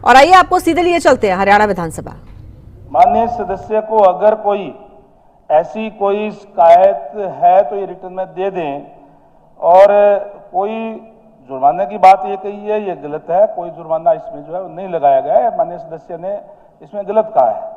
और आइए आपको सीधे लिए चलते हैं हरियाणा विधानसभा। माननीय सदस्य को अगर कोई ऐसी कोई शिकायत है तो ये रिटर्न में दे दें, और कोई जुर्माने की बात ये कही है, ये गलत है। कोई जुर्माना इसमें जो है वो नहीं लगाया गया है। माननीय सदस्य ने इसमें गलत कहा है।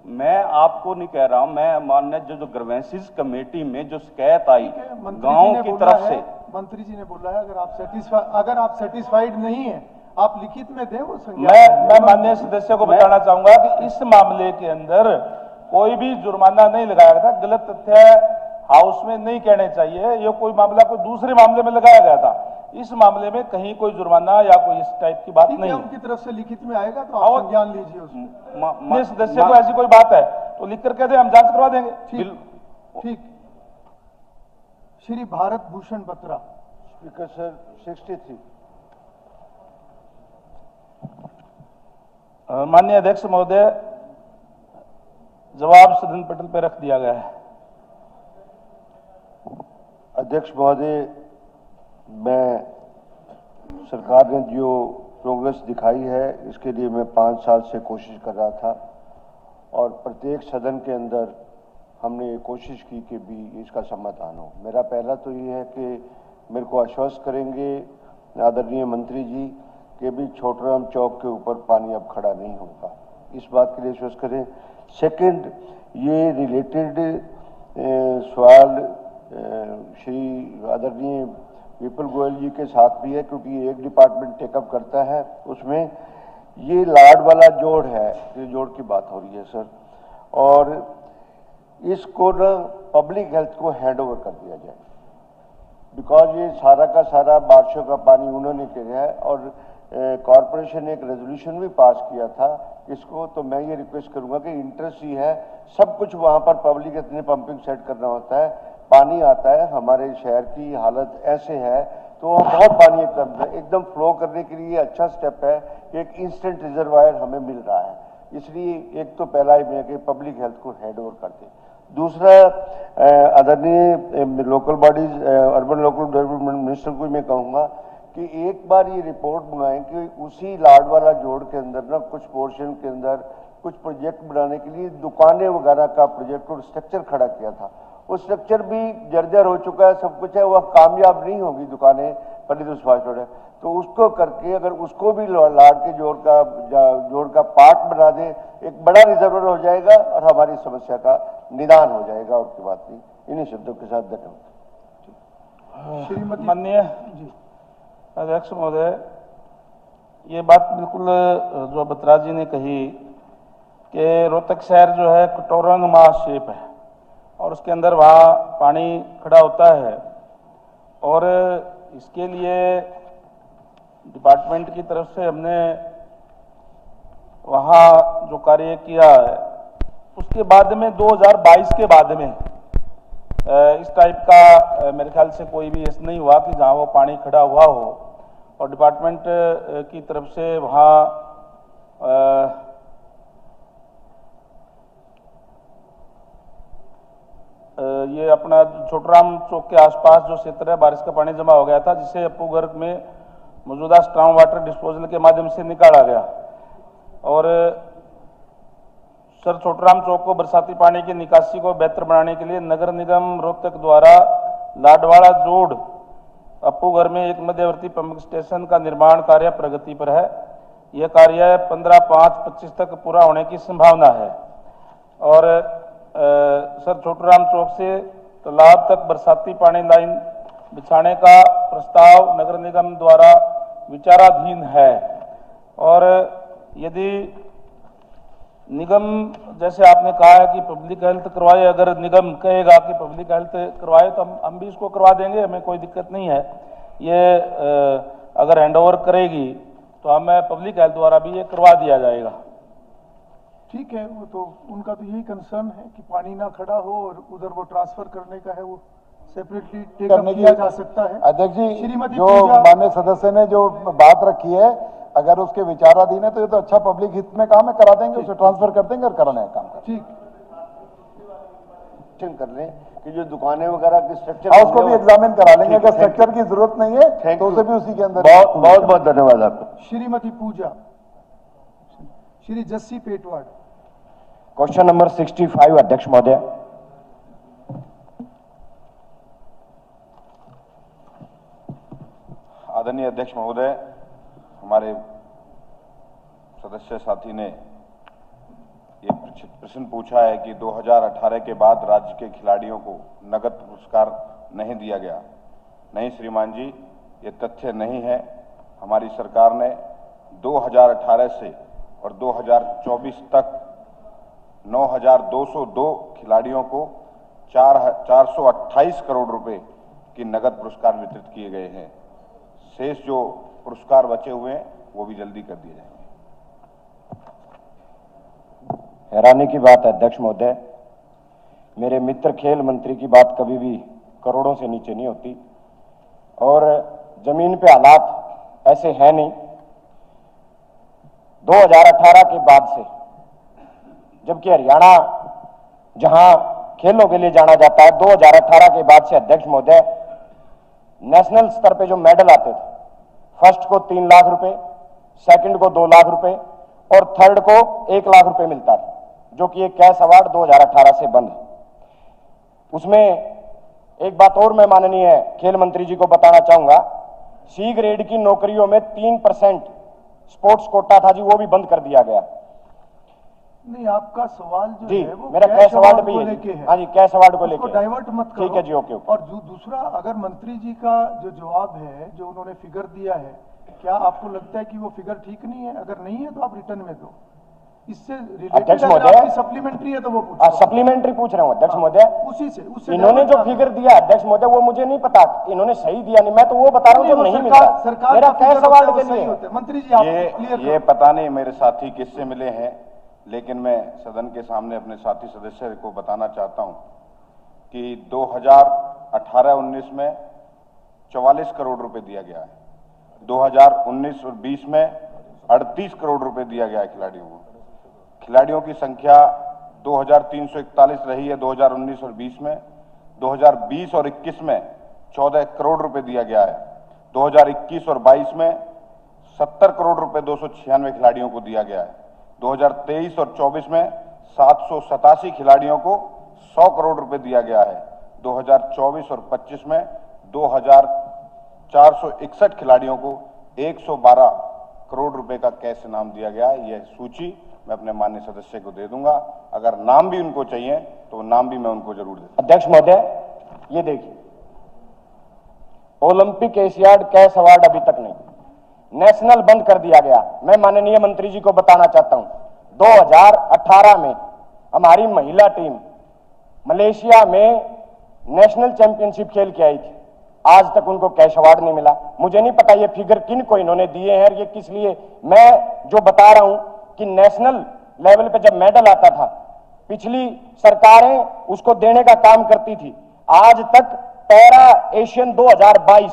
मैं आपको नहीं कह रहा हूं, मैं माननीय जो ग्रीवेंसेस कमेटी में जो शिकायत आई गांव की तरफ से, मंत्री जी ने बोला है अगर आप सेटिस्फाइड नहीं है आप लिखित में दें वो संज्ञान। मैं माननीय सदस्य को बताना चाहूंगा कि इस मामले के अंदर कोई भी जुर्माना नहीं लगाया गया था। गलत तथ्य हाउस में नहीं कहने चाहिए। ये कोई मामला कोई दूसरे मामले में लगाया गया था। इस मामले में कहीं कोई जुर्माना या कोई इस टाइप की बात नहीं है। उनकी तरफ से लिखित में आएगा तो आप संज्ञान लीजिए उसमें। सदस्य को ऐसी कोई बात है तो लिख कर कह दे, हम जांच करवा देंगे। ठीक। श्री भारत भूषण बत्रा। Speaker sir 63। माननीय अध्यक्ष महोदय, जवाब सदन पटल पर रख दिया गया है। अध्यक्ष महोदय, मैं सरकार ने जो प्रोग्रेस दिखाई है इसके लिए मैं 5 साल से कोशिश कर रहा था, और प्रत्येक सदन के अंदर हमने ये कोशिश की कि भी इसका समाधान हो। मेरा पहला तो ये है कि मेरे को आश्वस्त करेंगे आदरणीय मंत्री जी कि भी छोटराम चौक के ऊपर पानी अब खड़ा नहीं होगा, इस बात के लिए आश्वस्त करें। सेकंड, ये रिलेटेड सवाल श्री आदरणीय विपुल गोयल जी के साथ भी है, क्योंकि एक डिपार्टमेंट टेकअप करता है उसमें। ये लाड वाला जोड़ है, ये जोड़ की बात हो रही है सर, और इसको ना पब्लिक हेल्थ को हैंड ओवर कर दिया जाए, बिकॉज ये सारा का सारा बारिशों का पानी उन्होंने किया है। और कॉरपोरेशन ने एक रेजोल्यूशन भी पास किया था इसको, तो मैं ये रिक्वेस्ट करूंगा कि इंटरेस्ट ही है, सब कुछ वहां पर पब्लिक इतने पंपिंग सेट करना होता है, पानी आता है। हमारे शहर की हालत ऐसे है तो बहुत पानी एकदम फ्लो करने के लिए अच्छा स्टेप है कि एक इंस्टेंट रिजर्वायर हमें मिल रहा है। इसलिए एक तो पहला ही मैं कि पब्लिक हेल्थ को हैंड ओवर कर दे। दूसरा, आदरणीय local bodies urban local development minister को मैं कहूँगा कि एक बार ये रिपोर्ट मंगाएं कि उसी लाड वाला जोड़ के अंदर ना कुछ पोर्शन के अंदर कुछ प्रोजेक्ट बनाने के लिए दुकानें वगैरह का प्रोजेक्ट और स्ट्रक्चर खड़ा किया था। वो स्ट्रक्चर भी जर्जर हो चुका है, सब कुछ है, वह कामयाब नहीं होगी दुकानें पंडित सुभाष रोड है। तो उसको करके अगर उसको भी लाड के जोड़ का पार्ट बना दे, एक बड़ा रिजर्वर हो जाएगा और हमारी समस्या का निदान हो जाएगा। और की बात नहीं। इन्हीं शब्दों के साथ धन्यवाद। माननीय अध्यक्ष महोदय, ये बात बिल्कुल जो बत्रा जी ने कही कि रोहतक शहर जो है कटोरंगमा शेप है और उसके अंदर वहाँ पानी खड़ा होता है, और इसके लिए डिपार्टमेंट की तरफ से हमने वहाँ जो कार्य किया है, उसके बाद में 2022 के बाद में इस टाइप का मेरे ख्याल से कोई भी ऐसा नहीं हुआ कि जहाँ वो पानी खड़ा हुआ हो। और डिपार्टमेंट की तरफ से वहाँ ये अपना छोटराम चौक के आसपास जो क्षेत्र है, बारिश का पानी जमा हो गया था, जिसे अपूगर्ग में मौजूदा स्ट्रॉन्ग वाटर डिस्पोजल के माध्यम से निकाला गया। और सर, छोटराम चौक को बरसाती पानी की निकासी को बेहतर बनाने के लिए नगर निगम रोहतक द्वारा लाडवाड़ा जोड़ अपूगर्ग में एक मध्यवर्ती पंपिंग स्टेशन का निर्माण कार्य प्रगति पर है। यह कार्य 15/5/25 तक पूरा होने की संभावना है। और सर, छोटराम चौक से तालाब तक बरसाती पानी लाइन बिछाने का प्रस्ताव नगर निगम द्वारा विचाराधीन है। और यदि निगम, जैसे आपने कहा है कि पब्लिक हेल्थ करवाए, अगर निगम कहेगा कि पब्लिक हेल्थ करवाए तो हम भी इसको करवा देंगे, हमें कोई दिक्कत नहीं है। ये अगर हैंडओवर करेगी तो हमें पब्लिक हेल्थ द्वारा भी ये करवा दिया जाएगा। ठीक है, वो तो उनका तो यही कंसर्न है कि पानी ना खड़ा हो, और उधर वो ट्रांसफर करने का है, वो सेपरेटली टेकअप किया जा सकता है। अध्यक्ष जी, जो माननीय सदस्य ने जो बात रखी है, अगर उसके विचाराधीन है तो ये तो अच्छा पब्लिक हित में काम है, करा देंगे, उसे ट्रांसफर कर देंगे और कराना है काम। ठीक कर लें कि जो दुकानें वगैरह की स्ट्रक्चर उसको भी एग्जामिन करा लेंगे। अगर स्ट्रक्चर की जरूरत नहीं है तो उसे भी उसी के अंदर। बहुत बहुत धन्यवाद आपका। श्रीमती पूजा। श्री जस्सी पेटवाड़। क्वेश्चन नंबर 65 अध्यक्ष महोदय। आदरणीय अध्यक्ष महोदय, हमारे सदस्य साथी ने ये प्रश्न पूछा है कि 2018 के बाद राज्य के खिलाड़ियों को नगद पुरस्कार नहीं दिया गया। नहीं श्रीमान जी, ये तथ्य नहीं है। हमारी सरकार ने 2018 से और 2024 तक 9,202 खिलाड़ियों को 428 करोड़ रुपए की नगद पुरस्कार वितरित किए गए हैं। शेष जो पुरस्कार बचे हुए हैं वो भी जल्दी कर दिए जाएंगे। हैरानी की बात है अध्यक्ष महोदय, मेरे मित्र खेल मंत्री की बात कभी भी करोड़ों से नीचे नहीं होती और जमीन पे हालात ऐसे हैं नहीं। 2018 के बाद से, जबकि हरियाणा जहां खेलों के लिए जाना जाता है, 2018 के बाद से अध्यक्ष महोदय नेशनल स्तर पे जो मेडल आते थे, फर्स्ट को 3 लाख रुपए, सेकंड को 2 लाख रुपए और थर्ड को 1 लाख रुपए मिलता था, जो कि एक कैश अवार्ड 2018 से बंद है। उसमें एक बात और मैं माननीय खेल मंत्री जी को बताना चाहूंगा, सी ग्रेड की नौकरियों में 3% स्पोर्ट्स कोटा था जी, वो भी बंद कर दिया गया। नहीं, आपका सवाल जो जी है वो मेरा कैश अवार्ड भी लेके है। हाँ जी, कैश अवार्ड को लेके डाइवर्ट मत करो। ठीक है जी, ओके। और दूसरा, अगर मंत्री जी का जो जवाब है, जो उन्होंने फिगर दिया है, क्या आपको लगता है कि वो फिगर ठीक नहीं है? अगर नहीं है तो आप रिटर्न में दो। इससे अध्यक्ष महोदय, सप्लीमेंट्री है तो वो पूछो। सप्लीमेंट्री पूछ रहा हूँ अध्यक्ष महोदय। उससे इन्होंने जो फिगर दिया अध्यक्ष महोदय वो मुझे नहीं पता इन्होंने सही दिया नहीं, मैं तो वो बता रहा हूँ जो नहीं मिलता। सरकार मेरा कैश अवार्ड के लिए मंत्री जी आप क्लियर ये पता नहीं मेरे साथी किससे मिले हैं, लेकिन मैं सदन के सामने अपने साथी सदस्य को बताना चाहता हूं कि 2018-19 में 44 करोड़ रुपए दिया गया है, 2019 और 20 में 38 करोड़ रुपए दिया गया है खिलाड़ियों को। खिलाड़ियों की संख्या 2341 रही है 2019 और 20 में। 2020 और 21 में 14 करोड़ रुपए दिया गया है। 2021 और 22 में 70 करोड़ रुपए 296 खिलाड़ियों को दिया गया है। 2023 और 24 में 787 खिलाड़ियों को 100 करोड़ रुपए दिया गया है। 2024 और 25 में 2461 खिलाड़ियों को 112 करोड़ रुपए का कैश इनाम दिया गया है। यह सूची मैं अपने माननीय सदस्य को दे दूंगा। अगर नाम भी उनको चाहिए तो नाम भी मैं उनको जरूर दे दूंगा। अध्यक्ष महोदय, ये देखिए, ओलंपिक एशियाड कैश अवार्ड अभी तक नहीं, नेशनल बंद कर दिया गया। मैं माननीय मंत्री जी को बताना चाहता हूं, 2018 में हमारी महिला टीम मलेशिया में नेशनल चैंपियनशिप खेल के आई थी, आज तक उनको कैश अवार्ड नहीं मिला। मुझे नहीं पता ये फिगर किन को इन्होंने दिए हैं और ये किस लिए। मैं जो बता रहा हूं कि नेशनल लेवल पे जब मेडल आता था, पिछली सरकारें उसको देने का काम करती थी। आज तक पैरा एशियन 2022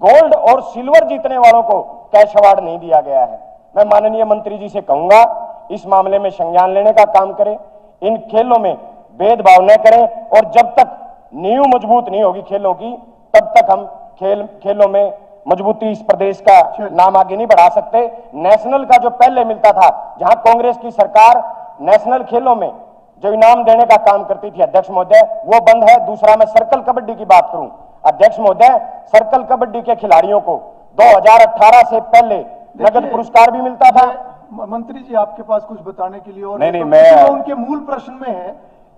गोल्ड और सिल्वर जीतने वालों को कैश अवार्ड नहीं दिया गया है। मैं माननीय मंत्री जी से कहूंगा इस मामले में संज्ञान लेने का काम करें, इन खेलों में भेदभाव न करें और जब तक नींव मजबूत नहीं होगी खेलों की तब तक हम खेलों में मजबूती इस प्रदेश का नाम आगे नहीं बढ़ा सकते। नेशनल का जो पहले मिलता था, जहां कांग्रेस की सरकार नेशनल खेलों में जो इनाम देने का काम करती थी अध्यक्ष महोदय, वो बंद है। दूसरा, मैं सर्कल कबड्डी की बात करूं अध्यक्ष महोदय, सर्कल कबड्डी के खिलाड़ियों को 2018 से पहले नगद पुरस्कार भी मिलता था। मंत्री जी आपके पास कुछ बताने के लिए और नहीं, तो मैं उनके मूल प्रश्न में है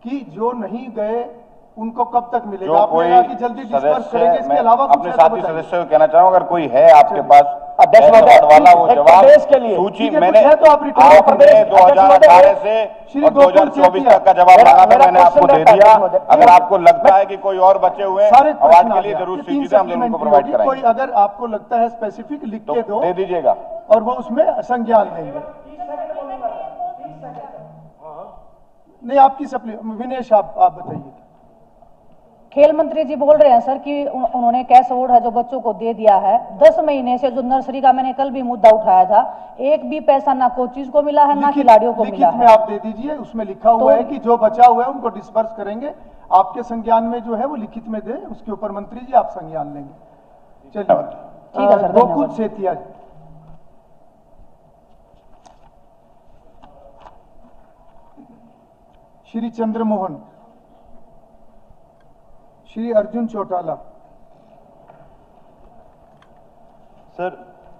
कि जो नहीं गए उनको कब तक मिलेगा? जो आपने कहा कि जल्दी डिस्पर्स करेंगे, इसके अलावा अपने साथी सदस्य को कहना चाहूंगा, अगर कोई है आपके पास अध्यक्ष महोदय वाला वो जवाब प्रदेश के लिए सूची है, मैंने तो आप रिटर्न आपने प्रदेश 2018 से और 2024 तक का जवाब मांगा था, मैंने आपको दे दिया। अगर आपको लगता है कि कोई और बचे हुए सारे अवार्ड के लिए जरूर सूची से हम लोगों को प्रोवाइड कराएंगे। कोई अगर आपको लगता है स्पेसिफिक लिख के दो दे दीजिएगा और वो उसमें संज्ञान लेंगे। नहीं, आपकी विनेश आप बताइए। खेल मंत्री जी बोल रहे हैं सर कि उन्होंने कैश अवार्ड है जो बच्चों को दे दिया है। 10 महीने से जो नर्सरी का मैंने कल भी मुद्दा उठाया था, एक भी पैसा ना कोचिज को मिला है ना खिलाड़ियों को मिला है। में आप दे दीजिए, उसमें लिखा हुआ है कि जो बचा हुआ है उनको डिस्पर्स करेंगे। आपके संज्ञान में जो है वो लिखित में दे, उसके ऊपर मंत्री जी आप संज्ञान लेंगे। चलिए, ठीक है sir, Gokul Setia. Shri Chandramohan, Shri Arjun Chautala. Sir,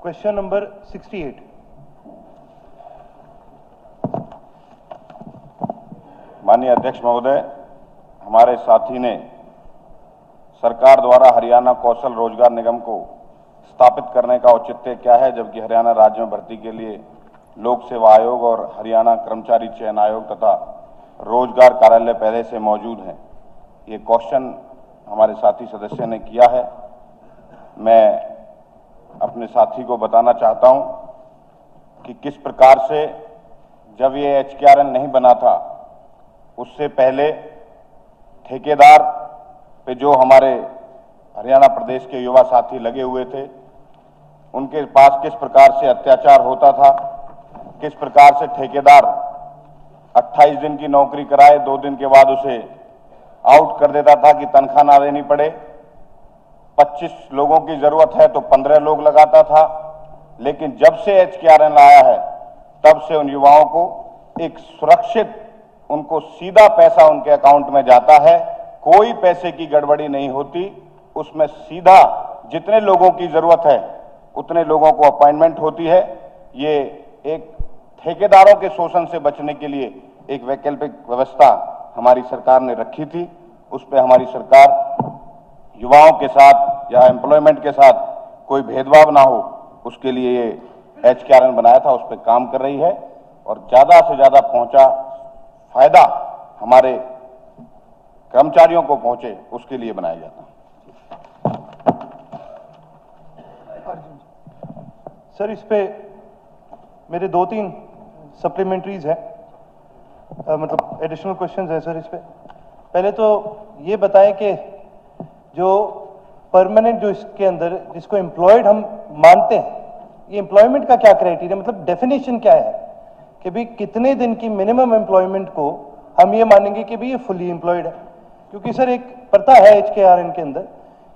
question number 68। माननीय अध्यक्ष महोदय, हमारे साथी ने सरकार द्वारा हरियाणा कौशल रोजगार निगम को स्थापित करने का औचित्य क्या है, जबकि हरियाणा राज्य में भर्ती के लिए लोक सेवा आयोग और हरियाणा कर्मचारी चयन आयोग तथा रोजगार कार्यालय पहले से मौजूद हैं। ये क्वेश्चन हमारे साथी सदस्य ने किया है। मैं अपने साथी को बताना चाहता हूं कि किस प्रकार से जब ये HKRN नहीं बना था, उससे पहले ठेकेदार पे जो हमारे हरियाणा प्रदेश के युवा साथी लगे हुए थे, उनके पास किस प्रकार से अत्याचार होता था, किस प्रकार से ठेकेदार 28 दिन की नौकरी कराए 2 दिन के बाद उसे आउट कर देता था कि तनख्वाह ना देनी पड़े। 25 लोगों की जरूरत है तो 15 लोग लगाता था। लेकिन जब से HKRN आया है, तब से उन युवाओं को एक सुरक्षित, उनको सीधा पैसा उनके अकाउंट में जाता है, कोई पैसे की गड़बड़ी नहीं होती। उसमें सीधा जितने लोगों की जरूरत है उतने लोगों को अपॉइंटमेंट होती है। ये एक ठेकेदारों के शोषण से बचने के लिए एक वैकल्पिक व्यवस्था हमारी सरकार ने रखी थी। उस पर हमारी सरकार युवाओं के साथ या एम्प्लॉयमेंट के साथ कोई भेदभाव ना हो, उसके लिए ये HKRN बनाया था, उस पर काम कर रही है और ज्यादा से ज्यादा पहुंचा फायदा हमारे कर्मचारियों को पहुंचे, उसके लिए बनाया जाता है। सर, इस पे मेरे 2-3 सप्लीमेंट्रीज हैं, मतलब एडिशनल क्वेश्चंस हैं सर इस पे। पहले तो ये बताएं कि जो परमानेंट, जो इसके अंदर जिसको एम्प्लॉयड हम मानते हैं, ये एम्प्लॉयमेंट का क्या क्राइटेरिया, मतलब डेफिनेशन क्या है कि भाई कितने दिन की मिनिमम एम्प्लॉयमेंट को हम ये मानेंगे कि भाई ये फुली एम्प्लॉयड है। क्योंकि सर एक प्रथा है HKRN के अंदर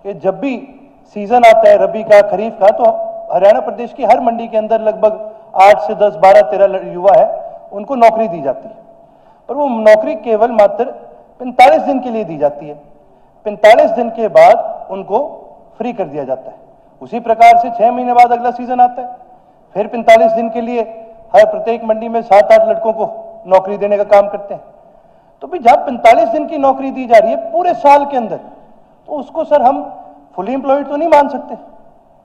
कि जब भी सीजन आता है रबी का, खरीफ का, तो हरियाणा प्रदेश की हर मंडी के अंदर लगभग 8 से 10, 12, 13 युवा है, उनको नौकरी दी जाती है। पर वो नौकरी केवल मात्र 45 दिन के लिए दी जाती है। 45 दिन के बाद उनको फ्री कर दिया जाता है। उसी प्रकार से 6 महीने बाद अगला सीजन आता है, फिर 45 दिन के लिए हर प्रत्येक मंडी में 7-8 लड़कों को नौकरी देने का काम करते हैं। तो भी जब 45 दिन की नौकरी दी जा रही है पूरे साल के अंदर, तो उसको सर हम फुली एम्प्लॉयड तो नहीं मान सकते।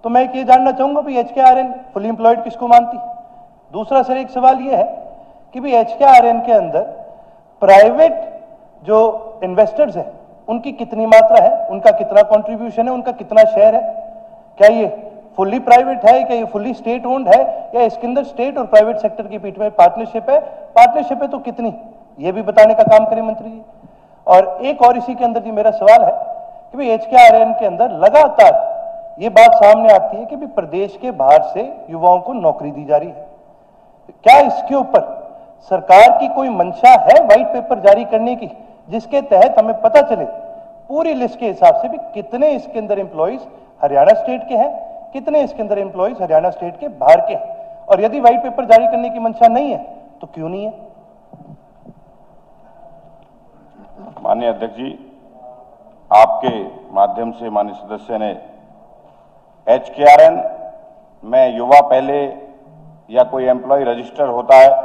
तो मैं ये जानना चाहूंगा भी HKRN फुली एम्प्लॉयड किसको मानती। दूसरा सर एक सवाल ये है कि भी HKRN के अंदर प्राइवेट जो इन्वेस्टर्स हैं उनकी कितनी मात्रा है, उनका कितना कंट्रीब्यूशन है, उनका कितना शेयर है, क्या ये फुल्ली प्राइवेट है, क्या ये फुल्ली स्टेट ओन्ड है, या इसके अंदर स्टेट और प्राइवेट सेक्टर के बीच में पार्टनरशिप है, पार्टनरशिप है तो कितनी, ये भी बताने का काम करें मंत्री जी। और एक और इसी के अंदर जी मेरा सवाल है कि भाई HKRN के अंदर लगातार ये बात सामने आती है कि भी प्रदेश के बाहर से युवाओं को नौकरी दी जा रही है। क्या इसके ऊपर सरकार की कोई मंशा है व्हाइट पेपर जारी करने की, जिसके तहत हमें पता चले पूरी लिस्ट के हिसाब से भी कितने इसके अंदर एम्प्लॉइज हरियाणा स्टेट के हैं, कितने इसके अंदर एम्प्लॉइज हरियाणा स्टेट के बाहर के हैं, और यदि व्हाइट पेपर जारी करने की मंशा नहीं है तो क्यों नहीं है। माननीय अध्यक्ष जी, आपके माध्यम से माननीय सदस्य ने HKRN में युवा पहले या कोई एम्प्लॉय रजिस्टर होता है,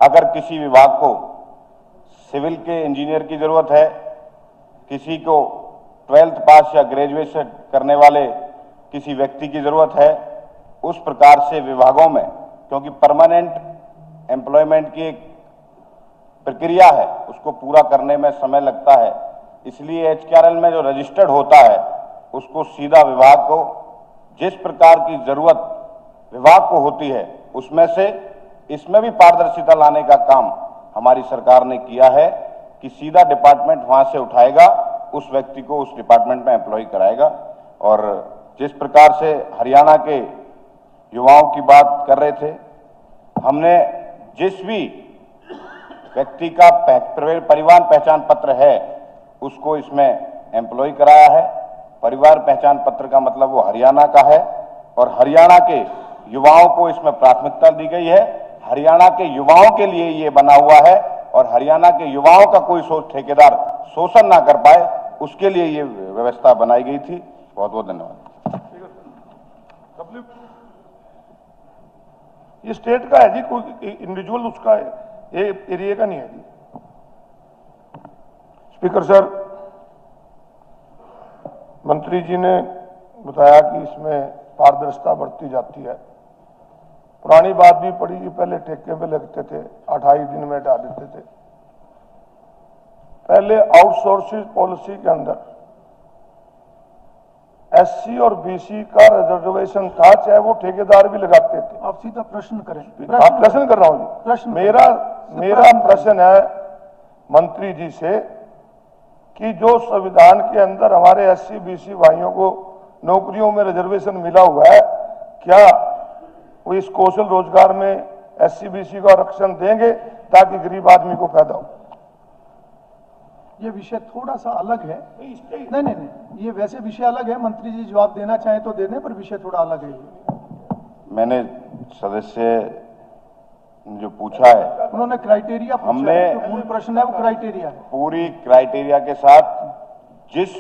अगर किसी विभाग को सिविल के इंजीनियर की जरूरत है, किसी को 12th पास या ग्रेजुएशन करने वाले किसी व्यक्ति की जरूरत है, उस प्रकार से विभागों में, क्योंकि परमानेंट एम्प्लॉयमेंट की एक प्रक्रिया है, उसको पूरा करने में समय लगता है, इसलिए HKRN में जो रजिस्टर्ड होता है उसको सीधा विभाग को जिस प्रकार की जरूरत विभाग को होती है उसमें से इसमें भी पारदर्शिता लाने का काम हमारी सरकार ने किया है कि सीधा डिपार्टमेंट वहां से उठाएगा, उस व्यक्ति को उस डिपार्टमेंट में एम्प्लॉय कराएगा। और जिस प्रकार से हरियाणा के युवाओं की बात कर रहे थे, हमने जिस भी व्यक्ति का परिवार पहचान पत्र है उसको इसमें एम्प्लॉय कराया है। परिवार पहचान पत्र का मतलब वो हरियाणा का है और हरियाणा के युवाओं को इसमें प्राथमिकता दी गई है। हरियाणा के युवाओं के लिए ये बना हुआ है और हरियाणा के युवाओं का कोई ठेकेदार शोषण ना कर पाए, उसके लिए ये व्यवस्था बनाई गई थी। बहुत बहुत धन्यवाद। ये स्टेट का है जी, कोई इंडिविजुअल उसका है, ये एरिया का नहीं है जी। स्पीकर सर, मंत्री जी ने बताया कि इसमें पारदर्शिता बढ़ती जाती है। पुरानी बात भी पड़ी कि पहले ठेके पे लगते थे, 28 दिन में हटा देते थे। पहले आउटसोर्सिंग पॉलिसी के अंदर एससी और बीसी का रिजर्वेशन था, चाहे वो ठेकेदार भी लगाते थे। आप सीधा प्रश्न करें। आप प्रश्न कर रहा हूं जी। प्रश्न मेरा प्रश्न है मंत्री जी से कि जो संविधान के अंदर हमारे एससी बीसी भाइयों को नौकरियों में रिजर्वेशन मिला हुआ है, क्या वो इस कौशल रोजगार में एससी बीसी को आरक्षण देंगे ताकि गरीब आदमी को फायदा हो? ये विषय थोड़ा सा अलग है। नहीं, ये वैसे विषय अलग है। मंत्री जी जवाब देना चाहें तो दे दें, पर विषय थोड़ा अलग है। मैंने सदस्य जो पूछा है, उन्होंने क्राइटेरिया पूछा हमने है, जो मूल प्रश्न है वो क्राइटेरिया है। पूरी क्राइटेरिया के साथ जिस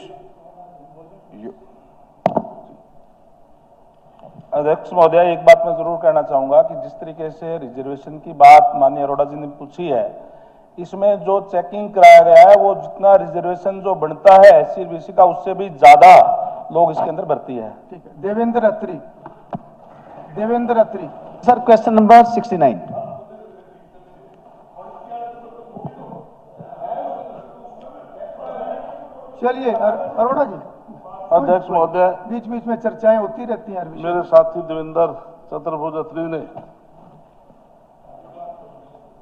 अध्यक्ष महोदय, एक बात मैं जरूर कहना चाहूंगा कि जिस तरीके से रिजर्वेशन की बात माननीय अरोड़ा जी ने पूछी है, इसमें जो चेकिंग कराया गया है वो जितना रिजर्वेशन जो बनता है एससी बीसी का, उससे भी ज्यादा लोग इसके अंदर भर्ती है। ठीक है, Devender Attri. Sir, question number 69। चलिए अरोड़ा जी। अध्यक्ष महोदय, बीच बीच में चर्चाएं होती रहती हैं। मेरे साथी देवेंद्र चतुर्भुज अत्री ने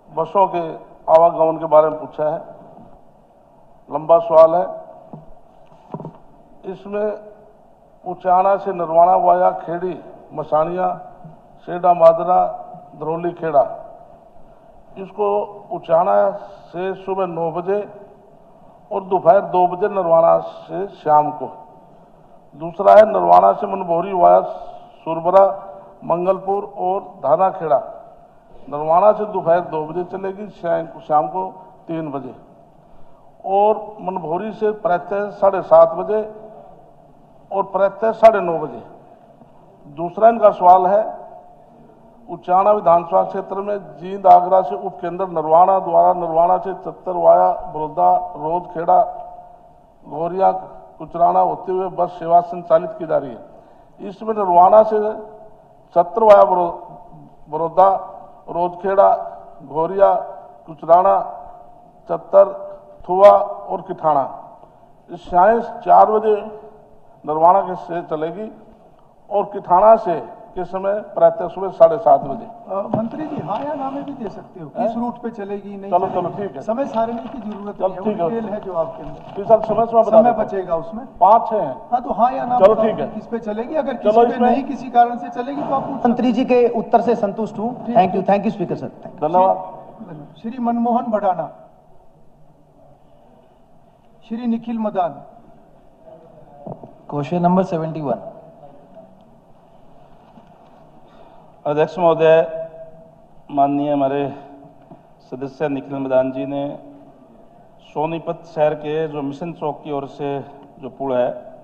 बसों के आवागमन के बारे में पूछा है। लंबा सवाल है। इसमें उचाना से नरवाना वाया खेड़ी, मसानिया, सेडा मादरा, धरौली खेड़ा, इसको उचाना से सुबह 9 बजे और दोपहर 2 बजे नरवाना से शाम को। दूसरा है नरवाना से मनभौरी वाया सुरबरा, मंगलपुर और धाना खेड़ा, नरवाना से दोपहर 2 बजे चलेगी, शाम को 3 बजे। और मनभौरी से प्रातः 7:30 बजे और प्रातः 9:30 बजे। दूसरा इनका सवाल है, उचाना विधानसभा क्षेत्र में जींद आगरा से उपकेंद्र नरवाना द्वारा नरवाना से चत्तर वाया बड़ौदा, रोजखेड़ा, गौरिया, कुचराना होते हुए बस सेवा संचालित की जा रही है। इसमें नरवाना से चत्तर वाया बड़ौदा, रोजखेड़ा, गौरिया, कुचराना, चत्तर, थुआ और किठाना इस शाम 4 बजे नरवाना के से चलेगी और किठाना से के समय प्रातः सुबह 7:30 बजे। मंत्री जी, हाँ या ना में भी दे सकते हो, किस रूट पे चलेगी, नहीं चलो चलेगी। ठीक है। समय सारणी की जरूरत नहीं है, वो डिटेल है जो आपके अंदर। सर समय बचेगा उसमें। 5 है। हाँ, तो हाँ या ना चलो ठीक है। किस पे चलेगी, अगर किसी पे नहीं किसी कारण से चलेगी तो आप मंत्री जी के उत्तर से संतुष्ट हूँ। Thank you speaker sir. धन्यवाद। श्री मनमोहन भडाना, श्री निखिल मदान। Question number 71। अध्यक्ष महोदय, माननीय हमारे सदस्य निखिल मदान जी ने सोनीपत शहर के जो मिशन चौक की ओर से जो पुल है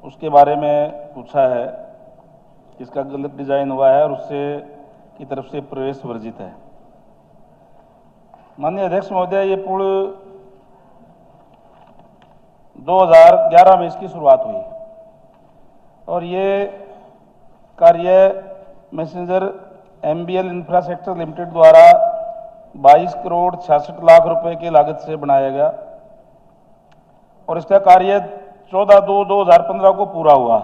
उसके बारे में पूछा है। इसका गलत डिजाइन हुआ है और उससे की तरफ से प्रवेश वर्जित है। माननीय अध्यक्ष महोदय, ये पुल 2011 में इसकी शुरुआत हुई और ये कार्य मैसेंजर MBL इंफ्रास्ट्रक्चर लिमिटेड द्वारा 22 करोड़ 66 लाख रुपए की लागत से बनाया गया और इसका कार्य 14/2/2015 को पूरा हुआ।